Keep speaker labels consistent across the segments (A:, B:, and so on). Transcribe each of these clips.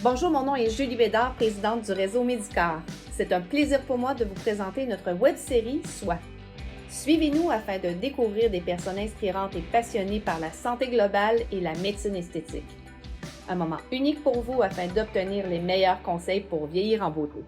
A: Bonjour, mon nom est Julie Bédard, présidente du réseau Médicare. C'est un plaisir pour moi de vous présenter notre web-série Soi. Suivez-nous afin de découvrir des personnes inspirantes et passionnées par la santé globale et la médecine esthétique. Un moment unique pour vous afin d'obtenir les meilleurs conseils pour vieillir en beauté.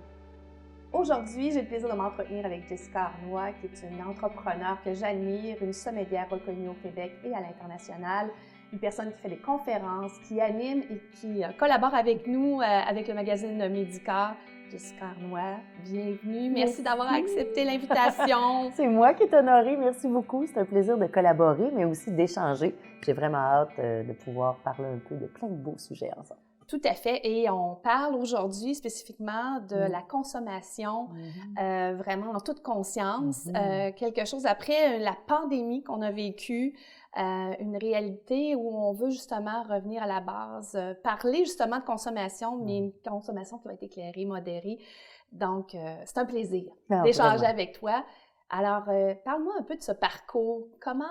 A: Aujourd'hui, j'ai le plaisir de m'entretenir avec Jessica Arnois, qui est une entrepreneure que j'admire, une sommelière reconnue au Québec et à l'international, une personne qui fait des conférences, qui anime et qui collabore avec nous, avec le magazine Médicare. Jessica Arnois, bienvenue. Merci d'avoir accepté l'invitation.
B: C'est moi qui est honorée. Merci beaucoup. C'est un plaisir de collaborer, mais aussi d'échanger. J'ai vraiment hâte de pouvoir parler un peu de plein de beaux sujets ensemble.
A: Tout à fait. Et on parle aujourd'hui spécifiquement de la consommation, vraiment en toute conscience. Quelque chose après la pandémie qu'on a vécue, une réalité où on veut justement revenir à la base, parler justement de consommation, mais une consommation qui va être éclairée, modérée. Donc, c'est un plaisir d'échanger avec toi. Alors, parle-moi un peu de ce parcours. Comment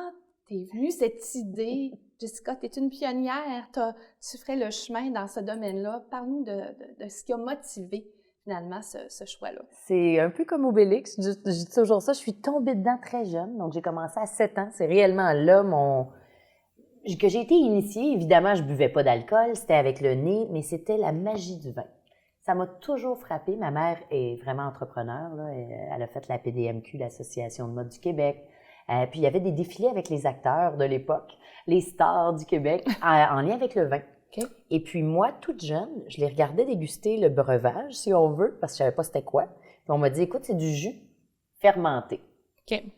A: t'es venue cette idée? Jessica, tu es une pionnière, tu ferais le chemin dans ce domaine-là. Parle-nous de ce qui a motivé finalement ce choix-là.
B: C'est un peu comme Obélix, je dis toujours ça, je suis tombée dedans très jeune, donc j'ai commencé à 7 ans. C'est réellement là que j'ai été initiée. Évidemment, je buvais pas d'alcool, c'était avec le nez, mais c'était la magie du vin. Ça m'a toujours frappée. Ma mère est vraiment entrepreneure, là. Elle a fait la PDMQ, l'Association de mode du Québec. Puis il y avait des défilés avec les acteurs de l'époque, les stars du Québec, en lien avec le vin. Okay. Et puis moi, toute jeune, je les regardais déguster le breuvage, si on veut, parce que je savais pas c'était quoi. Puis on m'a dit, écoute, c'est du jus fermenté.
A: Okay.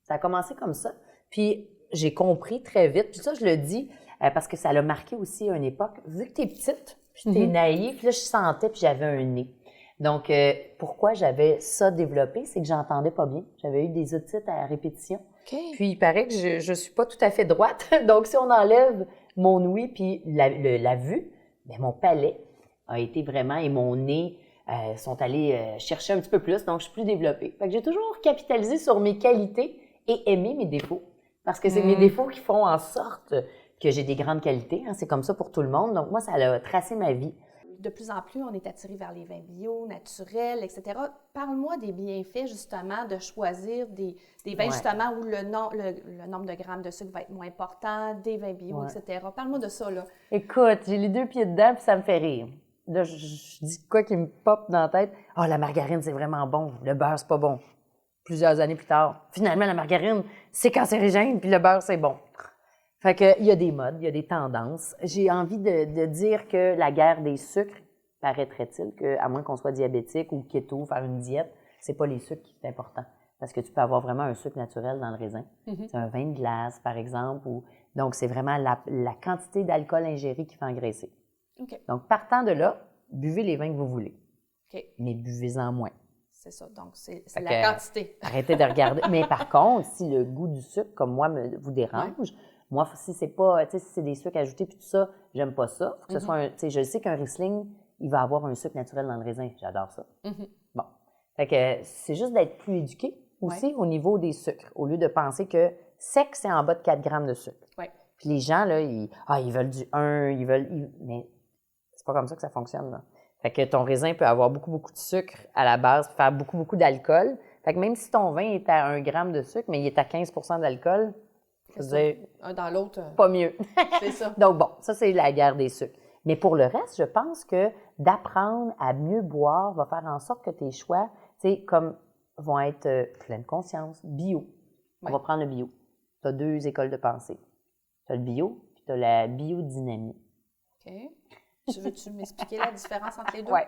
B: Ça a commencé comme ça. Puis j'ai compris très vite. Puis ça, je le dis parce que ça l'a marqué aussi à une époque. Vu que t'es petite, puis t'es naïve, là, je sentais, puis j'avais un nez. Donc, pourquoi j'avais ça développé, c'est que j'entendais pas bien. J'avais eu des otites à répétition.
A: Okay.
B: Puis, il paraît que je suis pas tout à fait droite. Donc, si on enlève mon ouïe puis la vue, bien, mon palais a été vraiment, et mon nez sont allés chercher un petit peu plus. Donc, je suis plus développée. Fait que j'ai toujours capitalisé sur mes qualités et aimé mes défauts. Parce que c'est mes défauts qui font en sorte que j'ai des grandes qualités. Hein. C'est comme ça pour tout le monde. Donc, moi, ça a tracé ma vie.
A: De plus en plus, on est attiré vers les vins bio, naturels, etc. Parle-moi des bienfaits, justement, de choisir des vins, justement, où le nombre de grammes de sucre va être moins important, des vins bio, etc. Parle-moi de ça, là.
B: Écoute, j'ai les 2 pieds dedans, puis ça me fait rire. Là, je dis quoi qui me pop dans la tête? « Ah, la margarine, c'est vraiment bon. Le beurre, c'est pas bon. » Plusieurs années plus tard, finalement, la margarine, c'est cancérigène, puis le beurre, c'est bon. Fait que, il y a des modes, il y a des tendances. J'ai envie de dire que la guerre des sucres, paraîtrait-il, qu'à moins qu'on soit diabétique ou keto, faire une diète, c'est pas les sucres qui sont importants. Parce que tu peux avoir vraiment un sucre naturel dans le raisin. C'est un vin de glace, par exemple. Donc, c'est vraiment la quantité d'alcool ingéré qui fait engraisser.
A: Okay.
B: Donc, partant de là, buvez les vins que vous voulez.
A: Okay.
B: Mais buvez-en moins.
A: C'est ça, donc c'est la quantité.
B: Arrêtez de regarder. Mais par contre, si le goût du sucre, comme moi, vous dérange, moi, si c'est pas, tu sais, si c'est des sucres ajoutés puis tout ça, j'aime pas ça. Faut que ce soit tu sais, je sais qu'un Riesling, il va avoir un sucre naturel dans le raisin. J'adore ça. Bon. Fait que c'est juste d'être plus éduqué aussi au niveau des sucres, au lieu de penser que sec, c'est en bas de 4 grammes de sucre. Puis les gens, là, ils veulent du 1, mais c'est pas comme ça que ça fonctionne, là. Fait que ton raisin peut avoir beaucoup, beaucoup de sucre à la base, faire beaucoup, beaucoup d'alcool. Fait que même si ton vin est à 1 gramme de sucre, mais il est à 15 % d'alcool,
A: un dans l'autre.
B: Pas mieux.
A: C'est ça.
B: Donc bon, ça, c'est la guerre des sucres. Mais pour le reste, je pense que d'apprendre à mieux boire va faire en sorte que tes choix, tu sais, comme vont être pleine conscience, bio. On va prendre le bio. Tu as 2 écoles de pensée. Tu as le bio, puis tu as la biodynamie.
A: OK. Veux-tu m'expliquer la différence entre les deux?
B: Oui.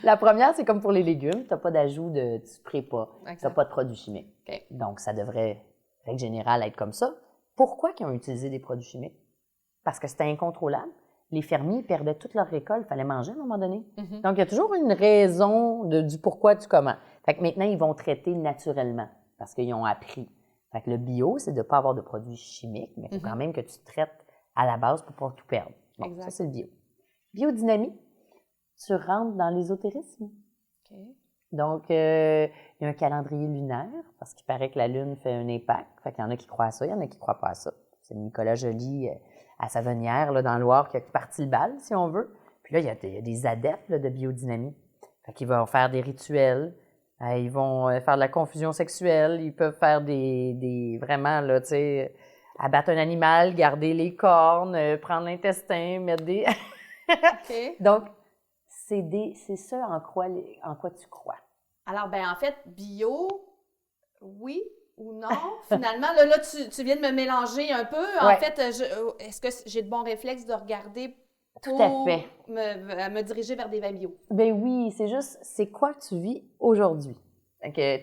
B: La première, c'est comme pour les légumes. Tu n'as pas d'ajout de... Tu sprays pas. Tu n'as pas de produits chimiques.
A: Okay.
B: Donc, ça devrait, règle générale, être comme ça. Pourquoi ils ont utilisé des produits chimiques? Parce que c'était incontrôlable. Les fermiers perdaient toute leur récolte. Il fallait manger à un moment donné. Donc, il y a toujours une raison du pourquoi, du comment. Fait que maintenant, ils vont traiter naturellement parce qu'ils ont appris. Fait que le bio, c'est de ne pas avoir de produits chimiques, mais il faut quand même que tu traites à la base pour ne pas tout perdre. Bon, ça, c'est le bio. Biodynamie, tu rentres dans l'ésotérisme.
A: Okay.
B: Donc, il y a un calendrier lunaire, parce qu'il paraît que la Lune fait un impact. Fait qu'il y en a qui croient à ça, il y en a qui ne croient pas à ça. C'est Nicolas Joly à Savonnières, là, dans le Loir, qui a parti le bal, si on veut. Puis là, il y a des adeptes là, de biodynamie. Fait qu'ils vont faire des rituels, ils vont faire de la confusion sexuelle, ils peuvent faire vraiment, là, tu sais, abattre un animal, garder les cornes, prendre l'intestin, mettre des...
A: OK.
B: Donc, c'est ça en quoi tu crois.
A: Alors, en fait, bio, oui ou non? Finalement, là tu viens de me mélanger un peu. En fait, est-ce que j'ai de bons réflexes de regarder
B: tout à fait.
A: Me diriger vers des vins bio?
B: Ben oui, c'est juste, c'est quoi que tu vis aujourd'hui?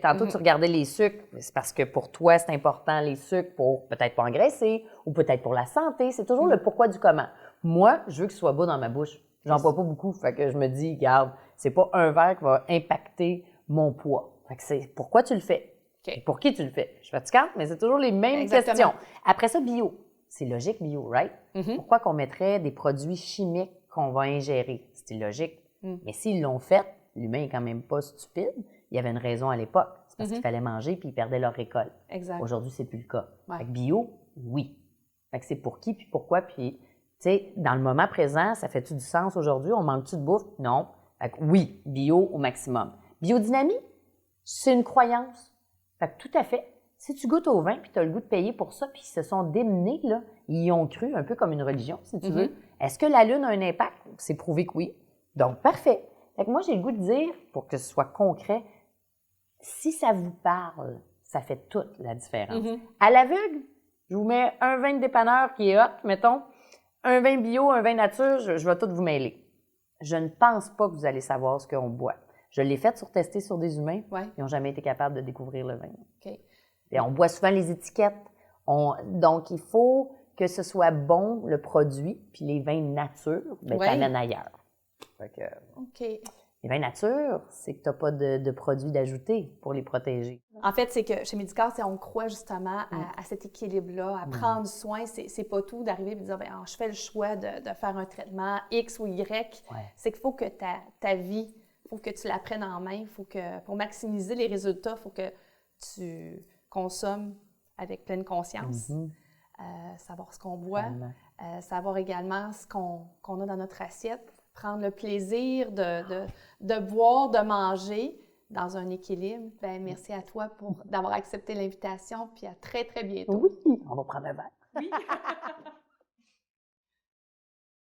B: Tantôt, tu regardais les sucres, c'est parce que pour toi, c'est important, les sucres, pour peut-être pas engraisser ou peut-être pour la santé. C'est toujours le pourquoi du comment. Moi, je veux que ce soit beau dans ma bouche. J'en bois pas beaucoup, fait que je me dis, regarde, c'est pas un verre qui va impacter mon poids. Fait que c'est pourquoi tu le fais.
A: Okay.
B: Pour qui tu le fais? Je suis fatigante, mais c'est toujours les mêmes questions. Après ça, bio. C'est logique, bio, right? Pourquoi qu'on mettrait des produits chimiques qu'on va ingérer? C'est logique. Mais s'ils l'ont fait, l'humain est quand même pas stupide. Il y avait une raison à l'époque. C'est parce qu'il fallait manger puis ils perdaient leur récolte.
A: Exact.
B: Aujourd'hui, c'est plus le cas.
A: Ouais.
B: Fait que bio, oui. Fait que c'est pour qui puis pourquoi. Puis, tu sais, dans le moment présent, ça fait-tu du sens aujourd'hui? On manque-tu de bouffe? Non. Fait que oui, bio au maximum. Biodynamie, c'est une croyance. Fait que tout à fait. Si tu goûtes au vin puis tu as le goût de payer pour ça, puis ils se sont démenés, là, ils y ont cru, un peu comme une religion, si tu veux. Est-ce que la Lune a un impact? C'est prouvé que oui. Donc, parfait. Fait que moi, j'ai le goût de dire, pour que ce soit concret, si ça vous parle, ça fait toute la différence. À l'aveugle, je vous mets un vin de dépanneur qui est hot, mettons, un vin bio, un vin nature, je vais tout vous mêler. Je ne pense pas que vous allez savoir ce qu'on boit. Je l'ai fait tester sur des humains. Ils n'ont jamais été capables de découvrir le vin.
A: Okay.
B: Et on boit souvent les étiquettes. Donc, il faut que ce soit bon, le produit, puis les vins nature, t'amènes ailleurs. Fait que,
A: OK.
B: Les vins nature, c'est que tu n'as pas de produits d'ajouter pour les protéger.
A: En fait, c'est que chez Médicor, on croit justement à cet équilibre-là, à prendre soin. C'est pas tout d'arriver et de dire, je fais le choix de faire un traitement X ou Y. C'est qu'il faut que ta vie, il faut que tu la prennes en main. Faut que, pour maximiser les résultats, il faut que tu consommes avec pleine conscience. Savoir ce qu'on boit, savoir également ce qu'on a dans notre assiette, prendre le plaisir de boire, de manger dans un équilibre. Merci à toi d'avoir accepté l'invitation, puis à très, très bientôt.
B: Oui, on va prendre un verre.
A: Oui.